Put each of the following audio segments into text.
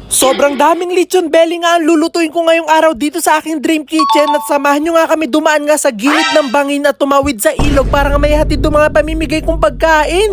Sobrang daming lechon belly nga ang lulutuin ko ngayong araw dito sa aking dream kitchen at samahan nyo nga kami dumaan nga sa gilid ng bangin at tumawid sa ilog para nga may hatid do mga pamimigay kong pagkain.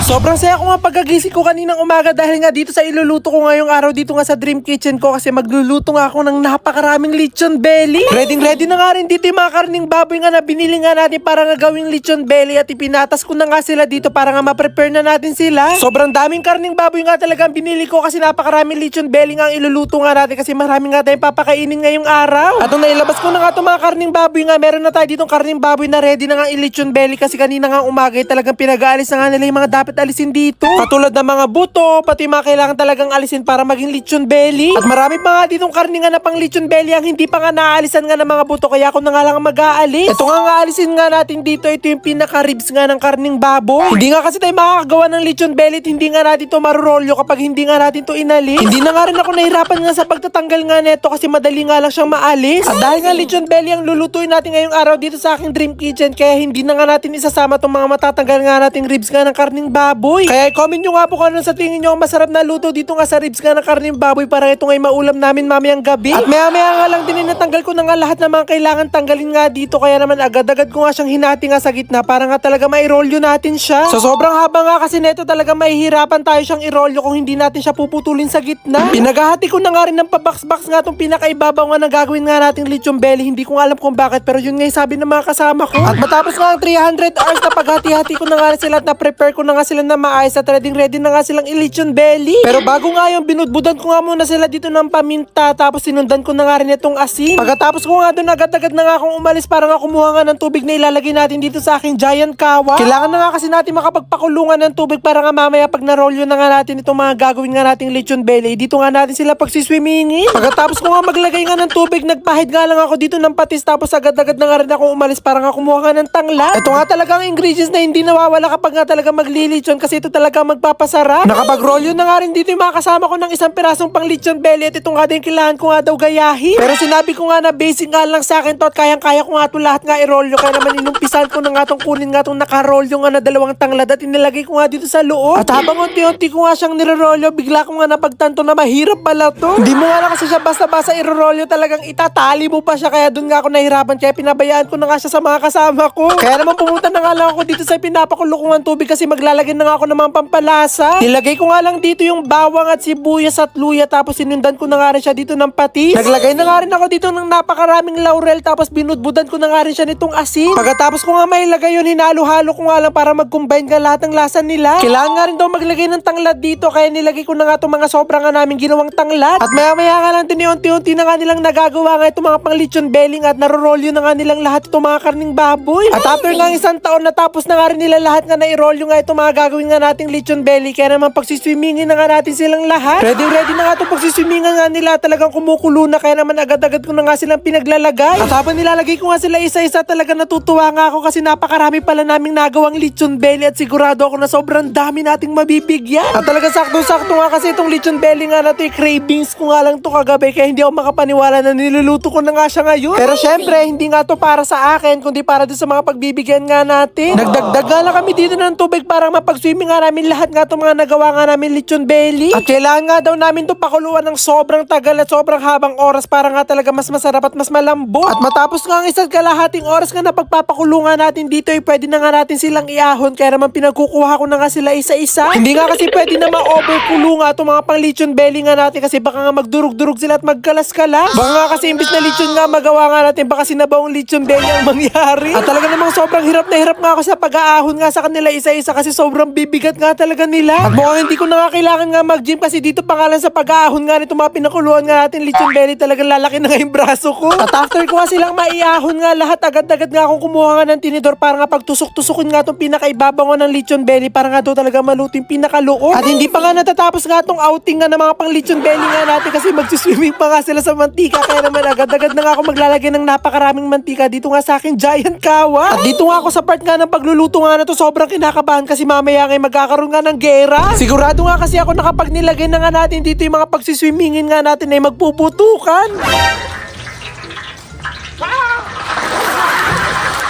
Sobrang saya ko nga pagkagising ko kaninang umaga dahil nga dito sa iluluto ko ngayong araw dito nga sa dream kitchen ko kasi magluluto nga ako ng napakaraming lechon belly. Ready na nga rin dito yung mga karning baboy nga na binili nga natin para nga gawing lechon belly at ipinatas ko na nga sila dito para nga ma-prepare na natin sila. Sobrang daming karning baboy nga talagang binili ko kasi napakaraming lechon belly nga ang iluluto nga natin kasi marami nga tayong papakainin ngayong araw. At nung nailabas ko na nga itong mga karning baboy nga, meron na tayo ditong karning baboy na ready na nga i-lechon belly kasi kanina nga umaga talagang pinag-aalis na nga nila yung mga dapat alisin dito. Katulad ng mga buto, pati mga kailangan talagang alisin para maging lechon belly. At marami pa nga ditong karne nga na pang lechon belly ang hindi pa nga naalisan nga ng mga buto kaya ako na nga lang mag-aalis. Ito nga alisin nga natin dito, ito yung pinaka-ribs nga ng karning baboy. Hindi nga kasi tayo makakagawa ng lechon belly at hindi nga natin to marurolyo kapag hindi nga natin to inalis. Hindi na nga rin ako nahirapan nga sa pagtatanggal nga neto kasi madali nga lang siyang maalis. At dahil nga lechon belly ang lulutuin natin ngayong araw dito sa aking dream kitchen kaya hindi na nga natin isasama itong mga matatanggal nga nating ribs nga ng karning baboy. Kaya i-comment nyo nga po kung ano sa tingin nyo ang masarap na luto dito nga sa ribs nga ng karning baboy para ito nga'y maulam namin mamayang gabi. At maya nga lang din natanggal ko na nga lahat ng mga kailangan tanggalin nga dito kaya naman agad-agad ko nga siyang hinati nga sa gitna para nga talaga mairolyo natin siya. So sobrang haba nga kasi neto talaga mahihirapan tayo siyang irolyo kung hindi natin siya puputulin sa gitna. Pinaghahati ko na nga rin ng pabox-box nga itong pinakaibabaw nga na gagawin nga nating lechon belly. Hindi ko nga alam kung bakit pero yun nga yung sabi ng mga kasama ko. At matapos nga ang 300 hours na paghati-hati ko na nga rin sila at na-prepare ko na nga sila na maayos at ready na nga silang i-lechon belly. Pero bago nga yung binudbudan ko nga muna sila dito ng paminta tapos sinundan ko na nga rin itong asin. Pagkatapos ko nga doon agad-agad na nga akong umalis para nga kumuha nga ng tubig na ilalagay natin dito sa aking giant kawa. Kailangan na nga kasi natin makapagpakulungan ng tubig para nga mamaya pag narolyo na nga natin itong mga gagawin nga nating lechon belly, dito nga natin sila pagsiswimmingin. Pagkatapos ko nga maglagay nga ng tubig, nagpahid nga lang ako dito ng patis tapos agad-agad na nga rin ako umalis para nga kumuha nga ng tangla. Ito nga talaga ang ingredients na hindi nawawala kapag nga talaga maglilechon kasi ito talaga magpapasarap. Nakapag-rolyo na nga rin dito yung mga kasama ko ng isang pirasong pang lechon belly at ito nga din kailangan ko nga daw gayahin. Pero sinabi ko nga na basic nga lang sa akin to at kayang-kaya ko nga ito lahat nga i-rolyo kaya naman inumpisan ko na nga itong kunin nga itong nakarolyo nga na dalawang tanglad at inilagay ko nga dito sa loob. At habang unti-unti ko nga siyang nirolyo, bigla ko nga napagtanto na mahirap pala to. Hindi mo nga lang kasi siya basta-basta i-rolyo, talagang itatali mo pa siya kaya dun nga ako nahirapan kaya pinabayaan ko na nga siya sa mga kasama ko. Kaya naman pumunta na nga lang ako dito sa pinapakulo ko ng tubig kasi maglalagay na nga ako ng mga pampalasa. Nilagay ko nga lang dito yung bawang at sibuyas at luya tapos sinundan ko na nga rin siya dito ng patis. Naglagay na nga rin ako dito ng napakaraming laurel tapos binudbudan ko na nga rin siya nitong asin. Pagkatapos ko nga mailagay yun, hinalo-halo ko nga lang para mag-combine ka lahat ng lasa nila. Kailangan nga rin daw maglagay ng tanglad dito kaya nilagay ko na nga itong mga sobra nga namin ginawang tanglad. At maya-maya nga lang din unti-unti na nga nilang nagagawa nga itong mga pang lechon belly at narorolyo na nga nilang lahat itong mga karning baboy. At after nga isang taon natapos na nga rin nila lahat nga nairolyo nga itong mga gagawin nga nating lechon belly kaya naman pagsiswimmingin na nga natin silang lahat. Ready na nga itong pagsiswimmingan nga nila, talagang kumukulo na kaya naman agad-agad ko na nga silang pinaglalagay. At habang nilalagay ko nga sila isa-isa talaga natutuwa nga ako kasi napakarami pala naming nagawang lechon belly at sigurado ako na sobrang dami nating mabibigyan. At talaga sakto-sakto nga kasi itong lechon belly nga na ito, cravings ko nga lang to kagabi kaya hindi ako makapaniwala na niluluto ko na nga siya ngayon. Pero syempre hindi nga to para sa akin kundi para din sa mga pagbibigyan nga natin. Nagdagdag nga lang kami dito ng tubig para mapag-swimming nga namin lahat nga itong mga nagawa nga namin lechon belly. At kailangan nga daw namin to pakuluan ng sobrang tagal at sobrang habang oras para nga talaga mas masarap at mas malambot. At matapos nga ang isa't kalahating oras nga na pagpapakulungan natin dito ay pwede na nga natin silang iahon kaya naman pinagkukuha ko na nga sila isa-isa. Hindi nga kasi pwede na ma-overkulo nga itong mga pang lechon belly nga natin kasi baka nga magdurog-durog sila at magkalas-kalas. Baka nga kasi imbis na lechon nga magawa nga natin baka sinabawang lechon belly ang mangyari. At talaga namang sobrang hirap na hirap nga ako sa pag-aahon nga sa kanila isa-isa kasi sobrang bibigat nga talaga nila. At mukhang hindi ko na nga kailangan nga mag-gym kasi dito pa nga lang sa pag-aahon nga nito mga pinakuluan nga natin lechon belly talagang lalaki na nga yung braso ko. At after ko nga silang maiahon nga lahat agad-agad nga akong kumuha nga ng tinidor para nga pagtusok-tusukin nga itong pinakaibabaw nga ng lechon belly para nga doon talaga maluto yung pinakaloob. At hindi pa nga natatapos nga itong outing nga ng mga pang lechon belly nga natin kasi magsiswimming pa nga sila sa mantika kaya naman agad-agad na nga ako maglalagay ng napakaraming mantika dito nga sa aking giant kawa. At dito nga ako sa part nga ng pagluluto nga na to sobrang kinakabahan kasi mamaya nga magkakaroon nga ng gera. Sigurado nga kasi ako na kapag nilagay na nga natin dito yung mga pagsiswimmingin nga natin ay magpuputukan.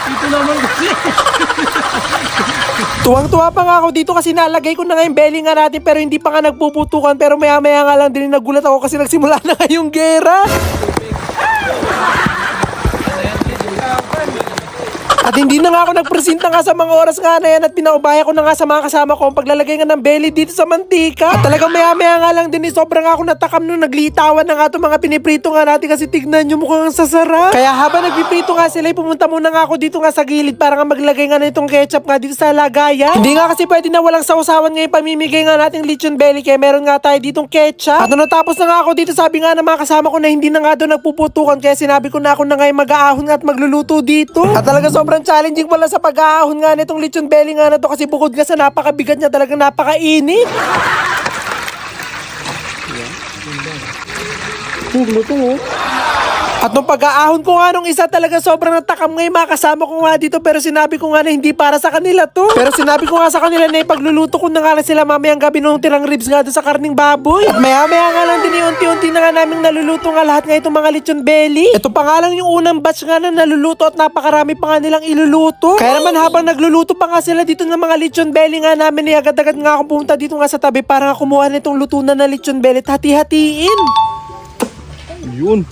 Ito naman kasi. Tuwang-tuwa pa nga ako dito kasi nalagay ko na nga yung belly nga natin pero hindi pa nga nagpuputukan pero maya-maya nga lang din nagulat ako kasi nagsimula na nga yung gera. At hindi na nga ako nagpresenta nga sa mga oras nga na yan at pinaubaya ko na nga sa mga kasama ko ang paglalagay nga ng belly dito sa mantika. At talagang maya-maya nga lang din sobrang ako natakam nung naglitawan na nga itong mga piniprito nga natin kasi tignan nyo mukhang sasarap. Kaya habang nagpiprito nga sila, pumunta muna nga ako dito nga sa gilid para nga maglagay nga na itong ketchup nga dito sa lagayan. Hindi nga kasi pwede na walang sausawan ngayon pamimigay nga nating lechon belly kaya meron nga tayo ditong ketchup. At nung natapos na nga ako dito sabi nga ng mga kasama ko na hindi na nga doon nagpuputukan kaya sinabi ko na ako na ngayon mag-aahon nga at magluluto dito. At talaga sobrang challenging pala sa pag-aahon nga nitong lechon belly nga na to kasi bukod nga sa napakabigat niya talagang napakainit. Luto mo. At nung pag-aahon ko nga nung isa talaga sobrang natakam ngayon mga kasama ko nga dito pero sinabi ko nga na hindi para sa kanila to. Pero sinabi ko nga sa kanila na ipagluluto ko na nga lang sila mamayang gabi nung tirang ribs nga doon sa karning baboy. At maya-maya nga lang din unti-unti na nga naming naluluto nga lahat nga itong mga lechon belly. Ito pa nga lang yung unang batch nga na naluluto at napakarami pa nga nilang iluluto. Kaya naman habang nagluluto pa nga sila dito ng mga lechon belly nga namin ni agad-agad nga akong pumunta dito nga sa tabi para nga kumuha nitong luto na lechon belly at hati-hatiin. Yun.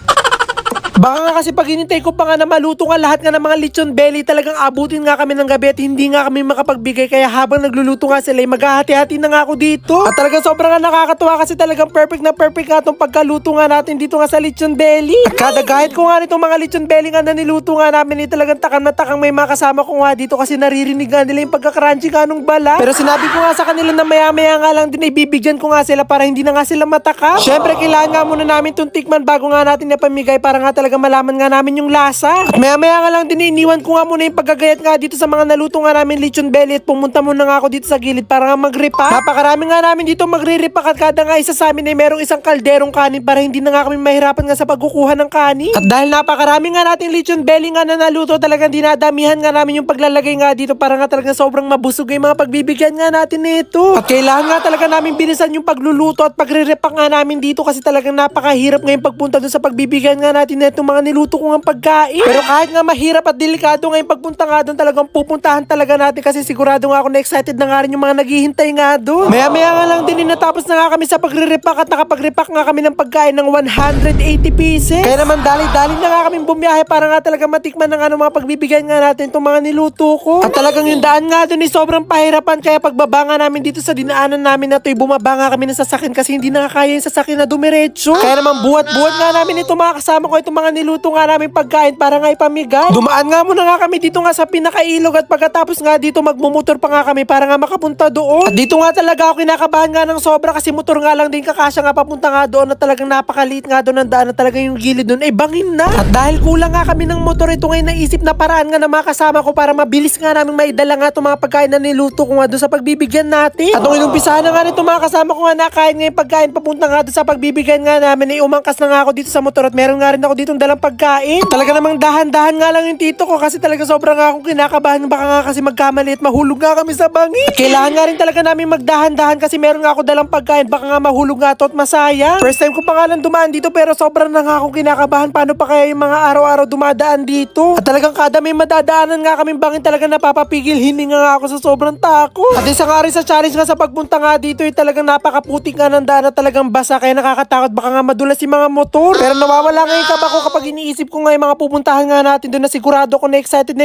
Baka nga kasi pag hinintay ko pa nga na maluto nga lahat nga ng mga lechon belly talagang abutin nga kami ng gabi at hindi nga kami makapagbigay kaya habang nagluluto nga sila maghahati-hati na nga ako dito. At talagang sobrang nga nakakatuwa kasi talagang perfect na perfect nga itong pagkaluto nga natin dito nga sa lechon belly. At kada gahit ko nga nitong mga lechon belly nga na niluto nga namin talagang takang na takang may makasama ko nga dito kasi naririnig nga nila yung pagka-crunchy nga nung bala. Pero sinabi ko nga sa kanila na maya-maya nga lang din ibibigyan ko nga sila para hindi na nga sila matakam. Syempre kailangan nga muna namin itong tikman bago nga natin napamigay para nga talaga malaman nga namin yung lasa. At maya-maya nga lang din iniwan ko nga muna yung paggagayat nga dito sa mga naluto nga namin lechon belly at pumunta muna nga ako dito sa gilid para nga mag-repack. Napakarami nga namin dito magre-repack at kada nga isa sa amin ay merong isang kalderong kanin para hindi na nga kami mahirapan nga sa pagkukuha ng kanin. At dahil napakarami nga natin lechon belly nga na naluto talagang dinadamihan nga namin yung paglalagay nga dito para nga talagang sobrang mabusog yung mga pagbibigyan nga natin nito. At kailangan nga talaga namin bilisan yung pagluluto at pagre-repack nga namin dito kasi talagang napakahirap ngayong pagpunta dun sa pagbibigyan nga natin nito mga niluto ko ng pagkain. Pero kahit nga mahirap at delikado ngayong pagpunta nga doon talagang pupuntahan talaga natin kasi sigurado nga ako na excited na nga rin yung mga naghihintay nga doon. Maya-maya nga lang din natapos na nga kami sa pagre-repack at nakapag-repack nga kami ng pagkain ng 180 pieces. Kaya naman dali-dali na nga kami bumiyahe para nga talaga matikman na nga ng mga pagbibigyan nga natin itong mga niluto ko. At talagang yung daan nga doon ay sobrang pahirapan kaya pagbaba nga namin dito sa dinaanan namin na ito bumaba nga kami ng sasakyan kasi hindi na kaya yung sasakyan na dumiretso. Kaya naman buhat-buhat nga namin ito mga kasama ko itong mga niluto nga namin pagkain para nga ipamigay. Dumaan nga muna nga kami dito nga sa pinakailog at pagkatapos nga dito magmumotor pa nga kami para nga makapunta doon. At dito nga talaga ako kinakabahan nga ng sobra kasi motor nga lang din kakasya nga papunta nga doon at talagang napakaliit nga doon ang daan at talagang yung gilid doon ay bangin na. At dahil kulang nga kami ng motor ito ngayon naisip na paraan nga na mga kasama ko para mabilis nga namin maidala nga itong mga pagkain na niluto ko nga doon sa pagbibigyan natin. At nung inumpisahan na nga nito mga kasama ko nga nakain nga yung pagkain papunta nga doon sa pagbibigyan nga namin ay umangkas na nga ako dito sa motor at meron nga rin ako ditong dalang pagkain. Talaga namang dahan-dahan nga lang yung tito ko kasi talaga sobrang nga akong kinakabahan baka nga kasi magkamali at mahulog nga kami sa bangin. At kailangan nga rin talaga namin magdahan-dahan kasi meron nga ako dalang pagkain baka nga mahulog nga to at masaya. First time ko pa nga lang dumaan dito pero sobrang na nga akong kinakabahan paano pa kaya yung mga araw-araw dumadaan dito. At talagang kada may madadaanan nga kaming bangin talaga napapapigil hininga nga ako sa sobrang takot. At isa nga rin sa challenge nga sa pagpunta nga dito ay talagang napakaputik nga ng daan at talagang basa kaya nakakatakot baka nga madulas yung mga motor. Pero nawawala nga yung kaba ko kapag iniisip ko nga yung mga pupuntahan nga natin doon na sigurado ko na excited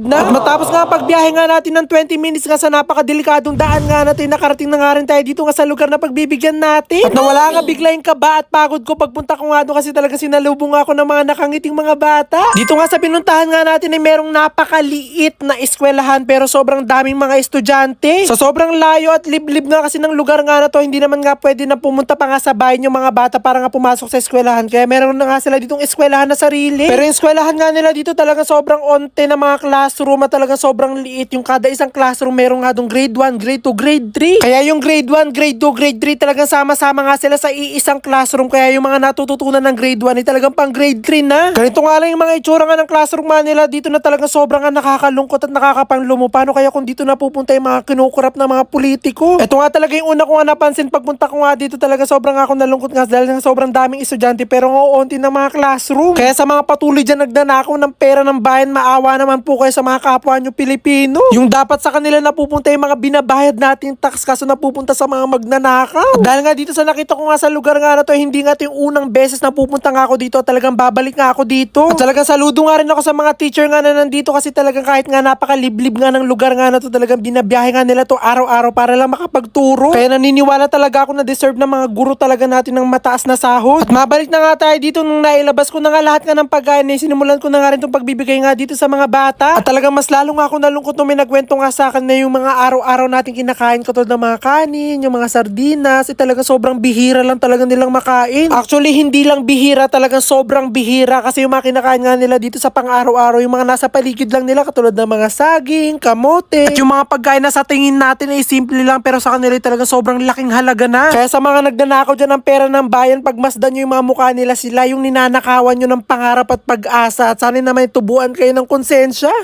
na. At matapos nga pagbiyahe nga natin ng 20 minutes nga sa napakadelikadong daan nga natin nakarating na nga rin tayo dito nga sa lugar na pagbibigyan natin. At nawala nga bigla yung kaba at pagod ko pagpunta ko nga doon kasi talaga sinalubong ako ng mga nakangiting mga bata. Dito nga sa pinuntahan nga natin ay merong napakaliit na eskwelahan pero sobrang daming mga estudyante. Sa sobrang layo at liblib nga kasi ng lugar nga na to hindi naman nga pwede na pumunta pa nga sa bahay yung mga bata para nga pumasok sa eskwelahan kaya meron na nga sila ditong eskwelahan na sarili. Pero yung eskwelahan nga nila dito talaga sobrang onte na mga classroom at talaga sobrang liit. Yung kada isang classroom meron nga dong grade 1, grade 2, grade 3. Kaya yung grade 1, grade 2, grade 3 talagang sama-sama nga sila sa iisang classroom. Kaya yung mga natututunan ng grade 1 ay talagang pang grade 3 na. Ganito nga lang yung mga itsura nga ng classroom nga nila dito na talagang sobrang nga nakakalungkot at nakakapanglumo. Paano kaya kung dito na pupunta yung mga kinukurap na mga politiko? Ito nga talaga yung una ko nga napansin pagpunta ko nga dito talaga sobrang ako nalungkot nga dahil sobrang daming estudyante pero onti ng mga classroom. classroom. Kaya sa mga patuloy dyan nagnanakaw ng pera ng bayan, maawa naman po kayo sa mga kapwa nyo Pilipino. Yung dapat sa kanila napupunta yung mga binabayad nating tax kaso napupunta sa mga magnanakaw. At dahil nga dito sa nakita ko nga sa lugar nga na to, hindi nga ito yung unang beses na pupunta nga ako dito at talagang babalik nga ako dito. At talagang saludo nga rin ako sa mga teacher nga na nandito kasi talagang kahit nga napakaliblib nga ng lugar nga na to, talagang binabiyahe nga nila to araw-araw para lang makapagturo. Kaya naniniwala talaga ako na deserve ng mga guro talaga natin ng mataas na sahod. At mabalik na nga tayo dito nung nailabas ko na nga lahat nga ng pagkain eh, sinimulan ko na nga rin itong pagbibigay nga dito sa mga bata. At talagang mas lalo nga ako nalungkot nung may nagkwento nga sa akin na yung mga araw-araw natin kinakain katulad ng mga kanin, yung mga sardinas, talagang sobrang bihira lang talaga nilang makain. Actually, hindi lang bihira, talagang sobrang bihira kasi yung mga kinakain nga nila dito sa pang-araw-araw, yung mga nasa paligid lang nila katulad ng mga saging, kamote, at yung mga pagkain na sa tingin natin ay simple lang pero sa kanila talagang sobrang laking halaga na. Kaya sa mga nagnanakaw dyan ng pera ng bayan, pagmasdan nyo yung mga mukha nila, sila yung ninanakawan nyo ng pangarap at pag-asa at sana naman tubuan kayo ng konsensya.